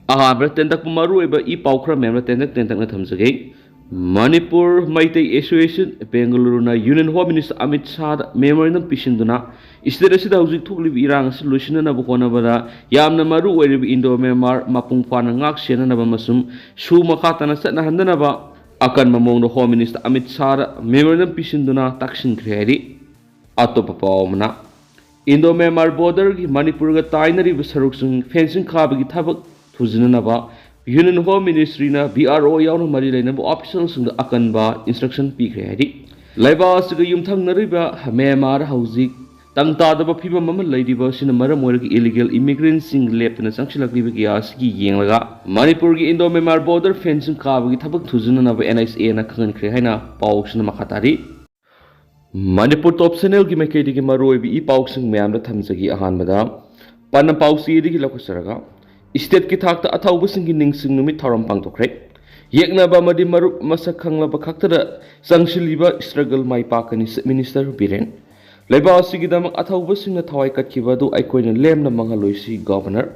Ahabra tentak pumaru iba I paukra memra tentak na thamsage. Manipur Maitai Association Bengaluru na Union Home Minister Amit Shah memorandum pishinduna state asida hauzik thukli irang solution na bukona bada yamna maru oiribi Indo Myanmar mapung pana ngak sena na masum su makata na chatnahandanaba akan mamong no Home Minister Amit Shah memorandum pishinduna taksin kredi atopa pawmana Indo Myanmar border gi Manipur ga tainari bisaruk sung fencing khabagi thabak thujinanaba Union Home Ministry na BRO yauna mari laina bo official sung da akan ba instruction pi kre hadi laiba asga yumthang nariba Myanmar hauzik tangta da ba phiba mama laidiba sina maram oirgi illegal immigrants sing lepna sangchilakli gi asgi yenglaga Manipur gi Indo Myanmar border fencing khabagi thabak thujinana ba NSA na khangan kre haina pausna makhatari Manipur top channel gi makai gi maroi bi I pausing myam da thamjagi ahanbada panna pausi gi lakusaraga State ki thakta athawbasinggi ningsing numit tharam pangtokre yeknaba madi marup masak khanglaba khaktara sangshiliba struggle mai pakani minister biren leba asigidamak athawbasingna thawai katkiba du aikoina lemna mangaloisi governor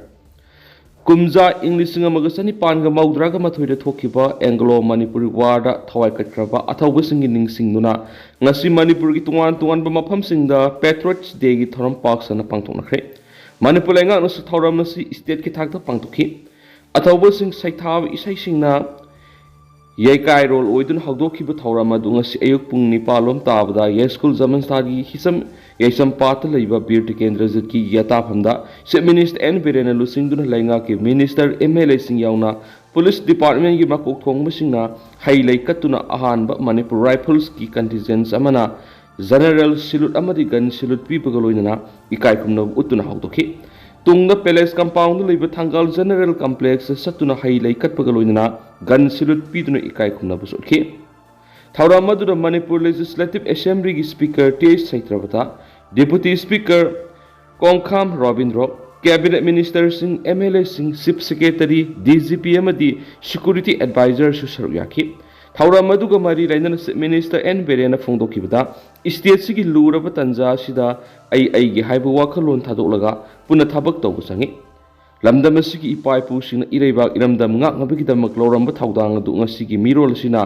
kumja english nga magasani panga maudraga mathoida thokiba anglo manipuri warda thawai katkraba athawbasinggi ningsing nuna ngasi manipur gi tungan ba maphamsingda patriots day gi tharam paksana pangtoknakre Manipur lenga no thoram na si state ki thakta pangtokhi athawba sing saithaw isai singna yekai rol oidun hawdokhi bu thoram adu ngasi ayuk pung nipalom tabda ye school zaman stadi hisam yesam pat leiba beauty kendra ki yata phamda se minister n birena lusingdun lenga ki minister MLA sing yauna police department gi makok thong singna hailai katuna ahanba Manipur rifles ki contingents amana General Silut amadi gun Silut pipagaloina ikai kumna utuna hawtokhi tungna palace compound leiba thangal general complex satuna hailai katpagaloina gun Silut piduna ikai kumna busokhi thawra madura Manipur Legislative Assembly gi speaker T Saitrabata deputy speaker Kongkham Robindro cabinet minister sing MLA sing chief secretary DGP amadi security advisor su saruyaki Thawra maduga mari lainana minister N Berena phongdokibada state sigi luraba tanja sida ai gi haibu wakhalon thadolaga puna thabak tawbu sangi lamdam sigi ipai pu sing ireibak iramdam ngak ngabigi damak loramba thawdang adu ngasigi mirol sina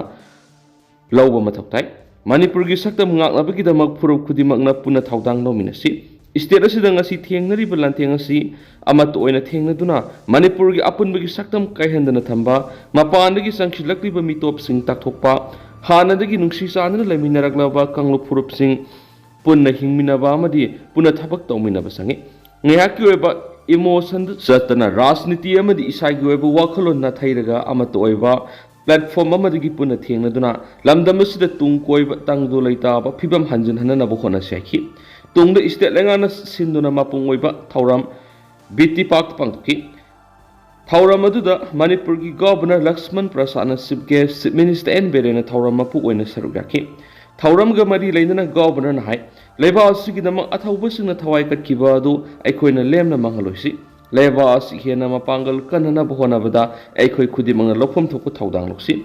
lawba mathaktai Manipur gi saktam ngak ngabigi damak phurup khudimak na puna thawdang nominasi state asida ngasi thengnari balanteng asi amat oina thengnaduna Manipur gi apunbagi saktam kaihendana thamba mapandagi sangshilakli ba mitop sing takthokpa hanadagi nungsi sanana leminaraglaba kanglo phurup sing punna hingminaba amadi puna thabak tawminaba sangi ngayaki oiba emotion satana rajniti amadi isagi oiba wakhalon na thairaga amat oiba platform amadagi puna thengnaduna lamdamasida tung koiba tangdo leitaba phibam hanjin hanana bo khona sakhi tungda state lengana sinduna mapung oiba thawram biti pak pangki thawram aduda Manipur gi governor Lakshman Prasad na chief minister N Berena thawram mapu oina sarugaki thawram ga mari leinana governor na hai leba asigi dama athawbasingna thawai katkiba adu aikoina lemna mangaloisi leba asi hena mapangal kanana bohona bada aikoi khudimang lophom thokku thawdang loksi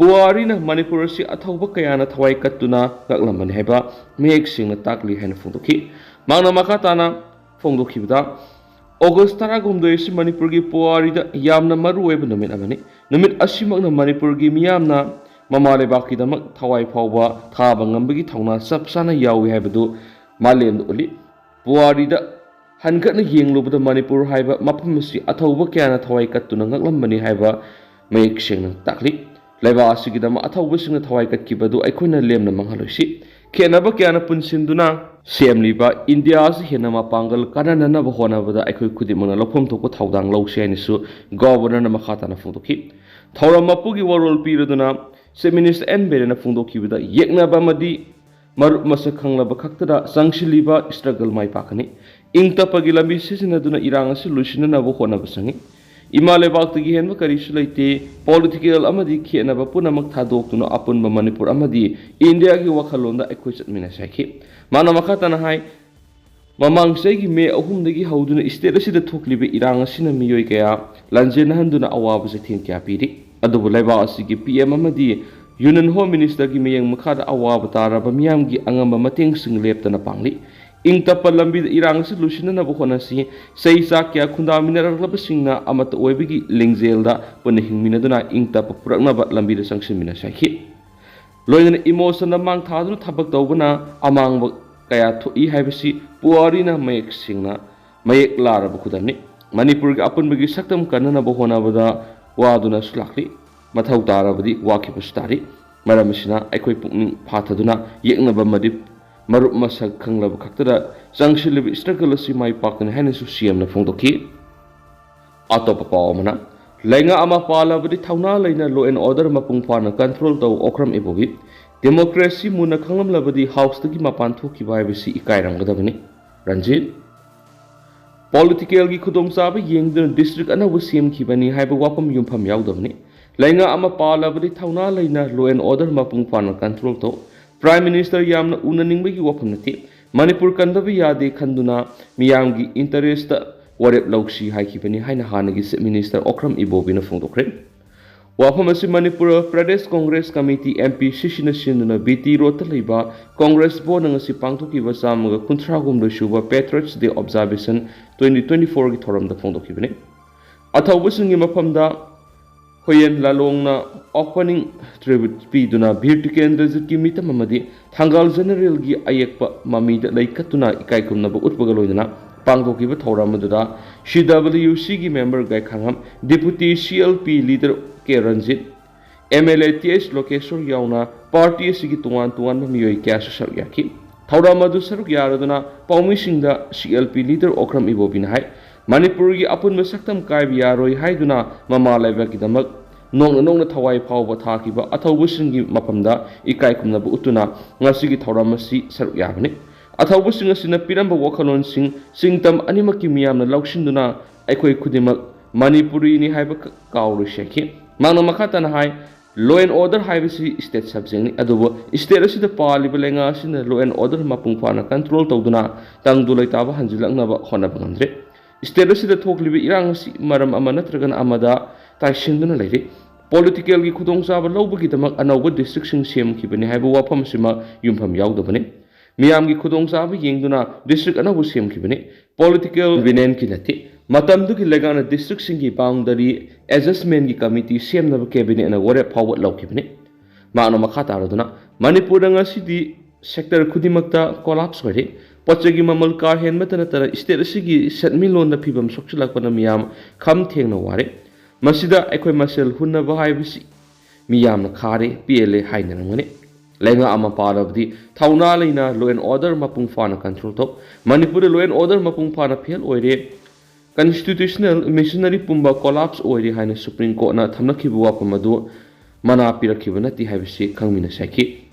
Puari na Manipur si athawba kayana thawai katuna gaklamani haiba mek singna takli haina phongdokhi mangna makatana phongdokhibda August 13 si Manipur gi Puari da yamna maru oiba numit amani numit asimakna Manipur gi miyamna mamale baki damak thawai phawba thaba ngambagi thawna sapsana yawi haibadu malem uli Puari da hangatna yenglubada Manipur haiba mapam si athawba kayana thawai katuna ngaklamani haiba mek singna takli Laiba asigidama athawbasingna thawai katkibadu aikoina lemna manghaloisi khenaba kyana punsinduna semliba India si hena mapangal kanana ba honabada aikoi khudimana lophom thoko thawdang lawse ainisu governor na makhata na phungdokhi thawram mapugi warol piraduna se minister N Berena phungdokhibada yekna ba madi marup masak khanglaba khaktada sangshiliba struggle mai pakani ingtapagi lambi sisinaduna iranga solution na bo honaba sangi Imale Baktagi Henma Karishulaite, political Amadi Kianaba Punamak Tadok to no upon Manipur Amadi, India Wakalonda Equisite Minasaki. Manamakatana High Mamang Segi me Ohumdagi Hauduna Istelasi the Tuklibe Iranga Sina Mioikea, Lanjena Handuna Awabas a tin capiri, Adobuleva Sigi PM Amadi, Union Home Minister Gimayang Makada Awabatara, Bamiamgi Angama Mating Sing Leptana Pangli. ing tapal lambi irang si lusina na bukhona si sei sa kya khunda minara laba singna amat oibigi lingzel da punihing minaduna ing tap purakna ba lambi da sangsin mina sakhi loina emotion na mang thaduna thabak tawbana amang ba kaya thu I haibasi puari na mayek singna mayek lara ba khudamni manipur ga apun bagi saktam kanana bukhona bada waduna sulakli mathau tara badi waki bastari maramsina aikoi pukning phathaduna yekna ba madip marup masak khanglab khaktara changshilib struggle si mai pakna haina su siam na phongdoki atop pawmana lenga ama pala badi thauna leina law and order mapung phana control taw okram ibogi democracy muna khanglam labadi house tagi mapan thoki bai bisi ikairang gadabani ranjit political gi khudong sab yengdun district ana siam khibani haiba wapam yumpham yaudabani lenga ama pala badi thauna leina law and order mapung phana control taw Prime Minister yamna unaningbagi wafam nati Manipur kandabi yade khanduna miyamgi interest warep lauksi haikibani haina hanagi Minister Okram Ibobina phongdokre wafam asi Manipur Pradesh Congress Committee MP Shishina Sinduna BT Rota leiba Congress board ngasi pangthokiba samaga kuntragum suba Patriots Day Observation 2024 gi thoramda phongdokibani athawbusingi mafamda Hoyen lalongna opening tribute piduna birtikendra jitki mitam amadi thangal general gi ayekpa mamida laikatuna ikaikumna ba utpagaloidana pangdokiba thoramadura CWC gi member gai khangam deputy CLP leader K Ranjit MLA TS Lokeshwar yauna party sigi tuan miyoi kya sar yaki thoramadu saruk yaraduna paumisingda CLP leader Okram Ibobina hai Manipur gi apun masaktam kai yaroi haiduna mama laiba kidamak nongna thawai phawba thakiba athawbusin gi mapamda ikai kumna bu utuna ngasi gi thoramasi saruk yabani athawbusin asina piramba wakhalon singtam animaki miyamna laushinduna aikoi khudimak manipuri ni haiba kawru sheki mangna makhatana hai law and order haibasi state subject ni adubo state asida paliba lenga asina law and order mapung phana control tawduna tangdulai taba hanjilakna ba honaba ngamdre State asida thoklibi irang si maram ama natragan amada taishinduna leiri political gi khudong saba lawbagi damak anawba district sing sem khibani haiba wafam sima yumpham yaudabani miyam gi khudong saba yengduna district anawba sem khibani political vinen ki nati matamdu gi legana district sing gi boundary adjustment gi committee sem na cabinet ana wore phawat lawkhibani maano makha taraduna manipur nga sidi sector khudimakta collapse hore Pachagi mamal kar hen matana tara state asigi setmilon na phibam sokchilakpana miyam kham thengna ware masida aikoi masel hunna bahai bisi miyam na khare PLA haina ngane lenga ama parabdi thauna leina law and order mapung phana control to Manipur law and order mapung phana fail oire constitutional missionary pumba collapse oire haina Supreme Court na thamnakhibu wapamadu mana pirakhiba nati haibisi khangmina saki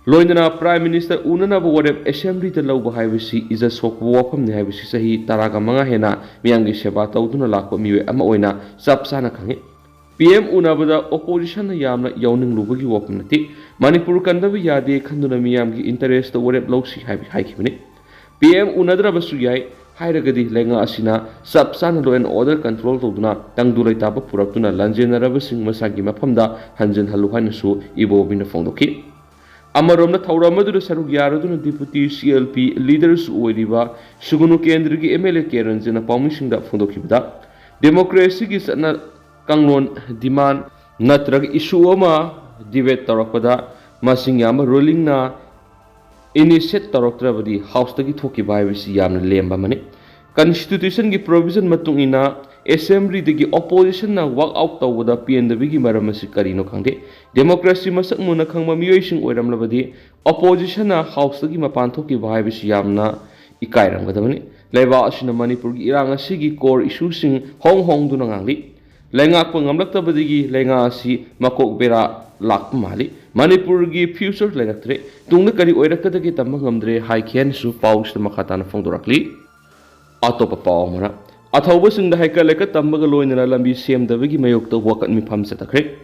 Loinana Prime Minister Unana Warep Assembly the Low Hivisi is a sok wapam the Hivisi Sahi Taraga Manga Hena Miangi Sheba Tauduna Lako Miwe Amaoina Sapsana Kangi PM Unabada opposition Yamna Yawning Lubagi Wapamati Manipur Kandavi Yade Kanduna Miamgi interest the Warep Losi Haikimini PM Unadra Basuyai Hairagadi Lenga Asina Sapsana Law and Order Control Toduna Tangdulai Taba Puratuna Lanjana Rabasing Masagi Mapamda Hanjan Haluhanasu Ibo Bina Fondoki Amarom na thauramadu saruk yaraduna deputy CLP leaders oiriba sugunu kendra gi MLA Keranjana paumising da phondokibda democracy gi sana kanglon demand natrag issue ama debate tarakpada masing yama ruling na initiate taraktrabadi house tagi thoki baibisi yamna lemba mane constitution gi provision matung ina assembly degi opposition na walk out tawda PNW gi maramasi karino khangde democracy masak muna khangma miyoising oiramlabadi opposition na house gi mapan thoki bhaibisi yamna ikairam gadamani leba asina Manipur gi iranga sigi core issue sing hong duna ngangli lenga ko ngamlaktabadi gi lenga si makok bera lak mali Manipur gi future lenaktre tungna kari oirakadagi tamangamdre hai khen su paus makhatana phongdorakli atopa pawmana Athawbasing the Haikaleka Tambagaloi in a Lambi Sem the Vigi Mayok the walk at me pump set a crate.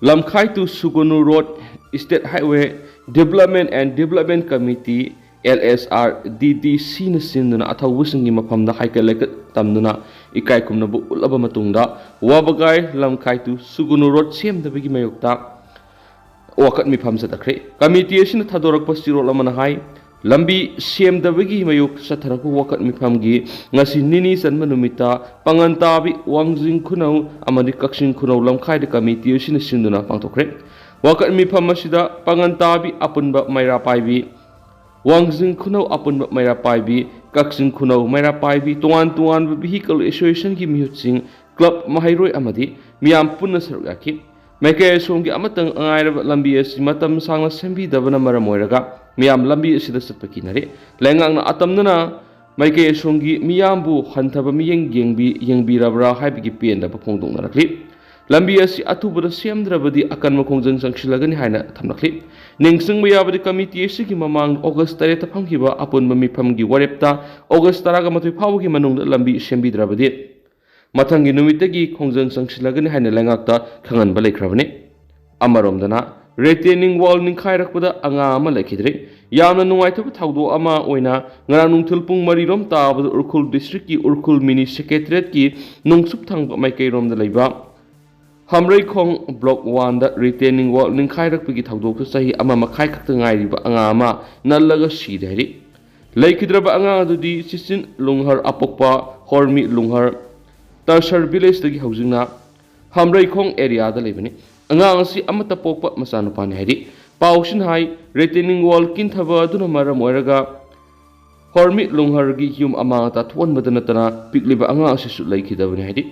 Lamkai to Sugunu Road State Highway Development and Development Committee LSR DDC Nasin Athawbasing him upon the Haikaleka Tamduna Ikaikum Nabu Ulabamatunda Wabagai Lamkai to Sugunu Road Sem the Vigi Mayokta walk at me pump set a crate. Committee Tadorak Pastiro Lamanahai lambi semdabagi mayuk satharaku wakat mifamgi ngasi nini sanma numita pangantabi wangjing khunau amadi kaksing khunau lamkhai de committee sina sinduna pangtokre wakat mifam asida pangantabi apunba maira paibi wangjing khunau apunba maira paibi kaksing khunau maira paibi tuan vehicle association ki mihutsing club mahairoi amadi miyam punna saruk yakhi Meke songi amatang angai lambi asi matam sangna sembi dabana maram oiraga miyam lambi asida satpaki nare lengang na atam nana meke songi miyambu hanthaba miyeng yengbi rabra haibigi penda ba phongdong narakli lambi asi atubada semdrabadi akan makongjang sangsilagani haina thamnakli ningsing mayabadi committee asi ki mamang August 3 ta phangkiba apun mami phamgi warepta August 3 ga matoi phawgi manung lambi sembi drabadi Matangi numitagi khongjang sangsilagani haina lengakta khangan balai khrabani amaromdana retaining wall ningkhairakpada anga ama lekhidre yamna nungaitaba thawdo ama oina ngarang nungthil pung 3 rom tabada urkhul district ki urkhul mini secretariat ki nungsup thangba maikai romda leiba hamrei khong block 1 da retaining wall ningkhairakpagi thawdo sahi ama makhai khakta ngairiba anga ama nallaga sidari leikidraba anga adudi sisin lunghar apokpa hormi lunghar Tarsar village dagi housingna hamrai khong area da lebani angang asi amata pokpa masanu pani haidi pausin hai retaining wall kin thaba aduna maram oiraga hormi lunghar gi yum amata thon badana tana pikliba anga asi su laikidabani haidi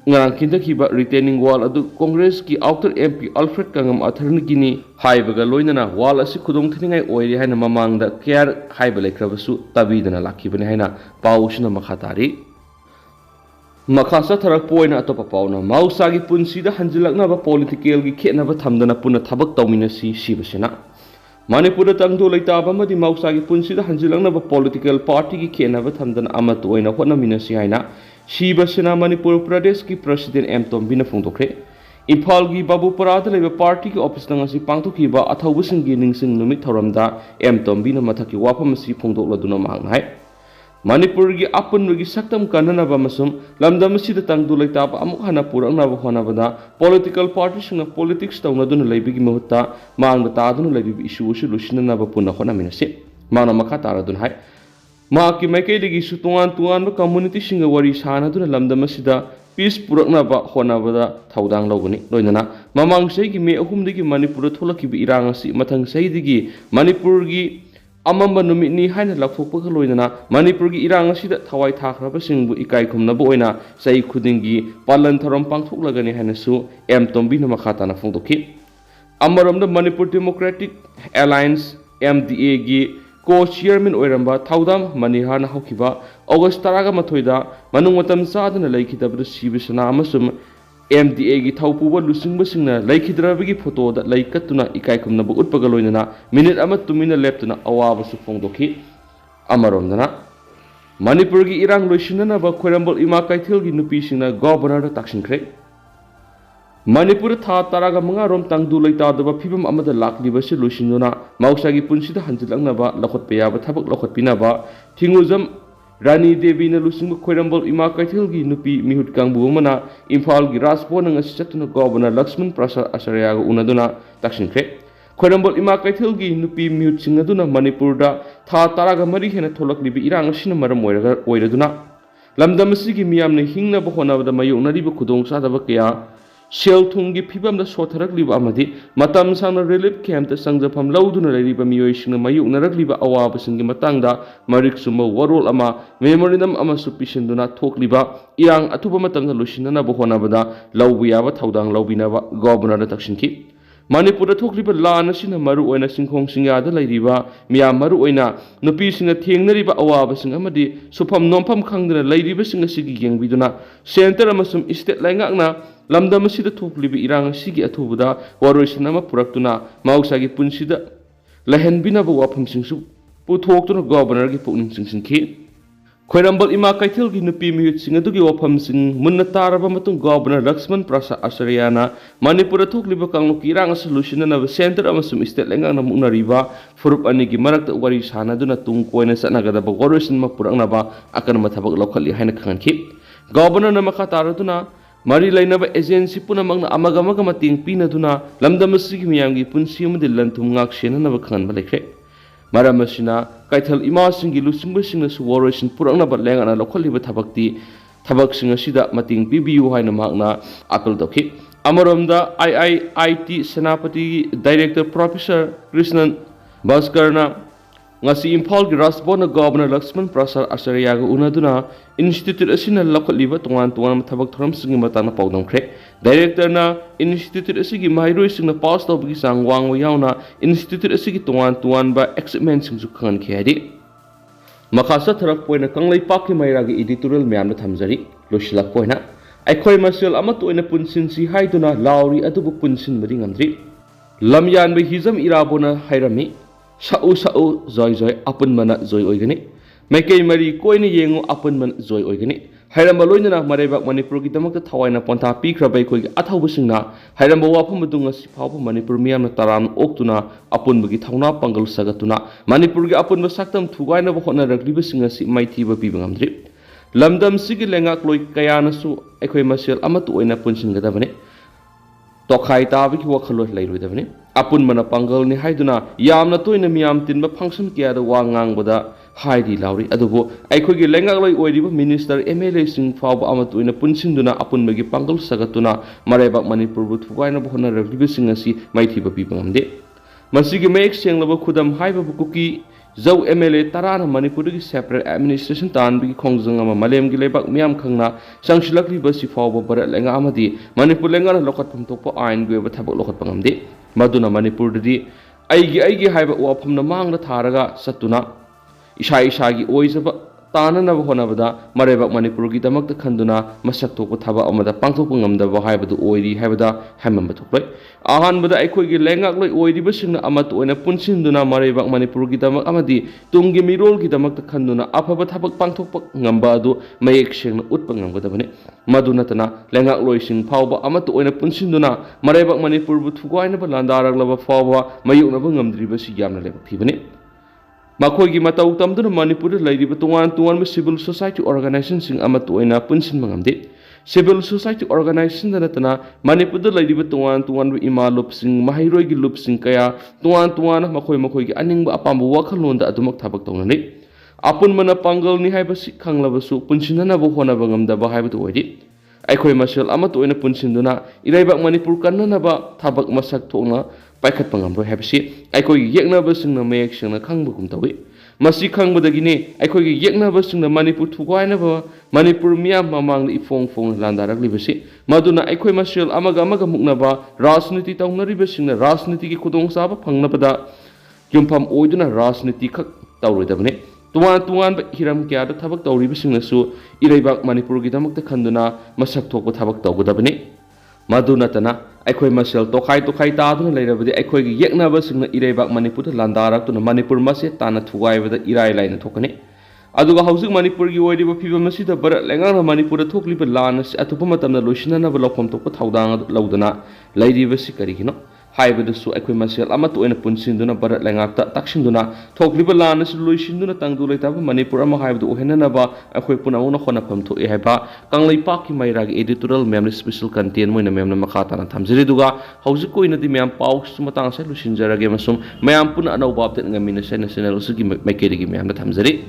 ngarang kindakiba retaining wall adu congress ki outer mp alfred kangam atharni gini haibaga loinana wall asi khudong thiningai oiri haina mamangda care haiba lekrabasu tabidana lakibani haina pausina makhatari Makasa tharak poina atopa pauna mausagi punsida hanjilaknaba political gi khetnaba thamdana puna thabak tawminasi sibasena Manipur tangdo leitaba madi mausagi punsida hanjilaknaba political party gi khetnaba thamdana amat oina honaminasi haina sibasena Manipur Pradesh ki president M Tombina phongdokre Imphal gi Babu Parada leba party ki office nangasi pangthokiba athawbusingi ningsing numit thoramda M Tombina mathaki wafamasi phongdokladuna mangnai Manipur gi apun gi saktam kananaba masum lamdam sida tangdu leitaba amuk hana purangnaba honabada political party singna politics tawnaduna leibigi mahutta mangda taduna leibi issue su lusinanaba punna honaminasi mana makha taradun hai ma ki maikei digi su tuan ba community singa wari sanaduna lamdam sida peace puraknaba honabada thaudang logani loinana mamang sei gi me ahum digi Manipur tholaki irang asi mathang sei digi Manipur gi amamba numitni haina lakhokpa khaloinana Manipur gi irang asida thawai thakraba singbu ikai khumnaba oina sai khudingi palan tharom pangthoklagani haina su M Tombi na makhata na phongdokhi amaramda Manipur Democratic Alliance MDA gi co-chairman oiramba thaudam manihar na hokiba August 3 ga mathoida manung matam sadana laikhidabdu sibisana amasum MDA gi thaupuba lusingba singna laikhidrabagi photo da laikatuna ikai khumnaba utpaga loinana minute ama tumina leptuna awaba su phongdokhi amaromdana Manipur gi irang loisinana ba khoirambol ima kaithil gi nupi singna governor da takshinkre Manipur tha taraga manga rom tangdu leita daba phibam amada lakliba se loisinuna mausa gi punsida hanjilangna ba lakhotpeya ba thabak lakhotpina ba thinguzam Rani Devi na lusing khoirambol ima kaithil gi nupi mihut kangbu mana Imphal gi Rasbon nga sichatuna governor Lakshman Prasad Acharya ga unaduna takshinkre khoirambol ima kaithil gi nupi mihut singaduna Manipur da tha taraga mari hena tholaklibi irang sina maram oiraduna lamdam sigi miyamna hingna ba honabada mayonari ba khudong sadaba kya Shell thungi phibam da sotharakliba amadi matam sangna relief camp ta sangjafam lauduna leiriba miyoi singna mayuknarakliba awaba singi matangda marik sumba warol ama memorandum ama supisinduna thokliba irang atuba matangda lusinana ba honabada lawbiyaba thaudang lawbinaba governor da takshinki Manipur thokliba lana sina maru oina singkhong singya da leiriba miyam maru oina nupi singa thengnariba awaba sing amadi sufam nompham khangdana leiriba singa sigi yengbiduna center amasum state laingakna lamdam asida thoklibi irang sigi athubada waroisinama puraktuna mausagi punsida lahenbinaba wafam singsu puthoktura governor gi pukning singsinki khoirambal ima kaithil gi nupi mihut singadugi wafam sing munna taraba matung governor Lakshman Prasad Acharya na Manipur thokliba kangluki irang solution na center amasum state lengang na munariba furup ani gi marakta wari sanaduna tung koina sanagada ba waroisinma puraknaba akan mathabak lokhali haina khanki governor na makha taraduna Mari lainaba agency punamangna amagamaga mating pinaduna lamdam asigi miyamgi punsi amadi lantum ngak senanaba khanba lekre Maram asina kaithal imasingi lusingbasingnasу warroisin puraknaba lengana lokhaliba thabaksinga sida mating pibiyu haina mahakna apel tawki. Amaromda IIIT Senapati Director Professor Krishnan Bhaskarna ngasi Imphal gi Rasbona Governor Lakshman Prasad Acharya ga unaduna institute asina lokhaliba tongan thabak thoram singi matana paudamkhre. Director na institute asigi mairoi singna pass tawbagi sang wangwa yauna institute asigi tongan ba examen singju khan khedi. Makasa tharak poina kanglakpa ki mairagi editorial myamna thamjari losilak poina aikhoi masel ama toina punsin si haiduna lauri adubu punsin badi ngamdri lamyan be hizam irabona hairami soO joy apun mana joy oigani maikei mari koina yengu apun man joy oigani hairamba loinana marebak manipur gi damakta thawaina ponta pikhrabai khoi gi athawbusingna hairamba wafam dunga siphabu manipur miyamna taram oktuna apun bagi thawna pangal sagatuna manipur gi apun ba saktam thugaina ba hotna raklibusinga si maithiba pibangamdri lamdam sigi lengak loi kayanasu aikhoi masel amatu oina punsingadabane tokhai tabi ki wakhalo lairoidabane apun mana pangal ni haiduna yamna toina miyam tinba function kya da wangang bada haidi lauri adubo aikhoi gi lengak loi oiriba minister MLA sing fawba amatu oina punsinduna apun bagi pangal sagatuna marebak manipur bu thugaina ba hotna raklibusinga si maithiba pibangamde masigi mek senglaba khudam haiba bu Kuki Zau MLA Tarana Manipur gi separate administration tan bi khongjang ama malem gi lebak miam khangna sangsilakli ba sifawba barat lenga amadi Manipur lenga lokat phum tokpa ain gi ba thabak lokat pangamde maduna Manipur di aigi haiba wafamna mangna tharaga satuna isa gi oizaba tananaba honabada marebak Manipur gi damakta khanduna masak tokpa thaba amada pangthokpa ngamdaba haibadu oiri haibada haimamba thoklai ahanbada aikhoi gi lengak loi oiriba singna amat oina punsinduna marebak Manipur gi damak amadi tunggi mirol gi damakta khanduna afaba thabak pangthokpa ngamba adu mayek sengna utpa ngamgadabane maduna tana lengak loi sing phawba amat oina punsinduna marebak Manipur bu thugaina ba landaraglaba phawba mayukna ba ngamdriba si yamna lebak thibane Makhoi matau tamduna Manipur laidiba tongan civil society organization sing amat oina punsin mangamde civil society organization natana Manipur laidiba tongan ima lup sing mahairoi gi lup sing kaya tongan makhoi gi aningba apamba wakhalonda adumak thabak tongnani apun mana pangal ni haiba si khanglabasu punsinana bo hona bangamda ba haiba to oidi aikhoi masel amat oina punsinduna iraibak Manipur kannana ba thabak masak thokna paikhat pangamro habsi aikhoi yeknaba singna mayek singna khangba kum tawi masi khangbadagine aikhoi yeknaba singna Manipur thugaina ba Manipur miyam mamang ifong landarak libasi maduna aikhoi masel amaga muknaba rajniti tawnariba singna rajniti gi khudong saba phangnabada yumpham oiduna rajniti khak tawroidabane tuan ba hiram kya da thabak tawriba singnasu iraibak Manipur gi damakta khanduna masak thokba thabak tawgadabane maduna tana aikhoi masel tokhai taaduna leirabadi aikhoi gi yeknaba singna iraibak Manipur landarak tuna Manipur mase tana thugaibada irai laina thokane aduga hausik Manipur gi oiriba phibam masida barat lengana Manipur thokliba lanas atupa matamna loisinana ba lokhom tokpa thaudang laudana leiriba si karigino haibadasu aikhoi masel amat oina punsinduna barat lengakta taksinduna thokliba lanas loisinduna tangdu leitaba Manipur ama haibadu ohenana ba aikhoi punamuna khona phamtho e haiba kanglakpa ki mairagi editorial memri special content moina memna makhatana thamjiri duga hausik koina di mem pau sumatang sai lusinjarage masum mayam puna anau babte ngamina sai national usugi maikeri gi memna thamjiri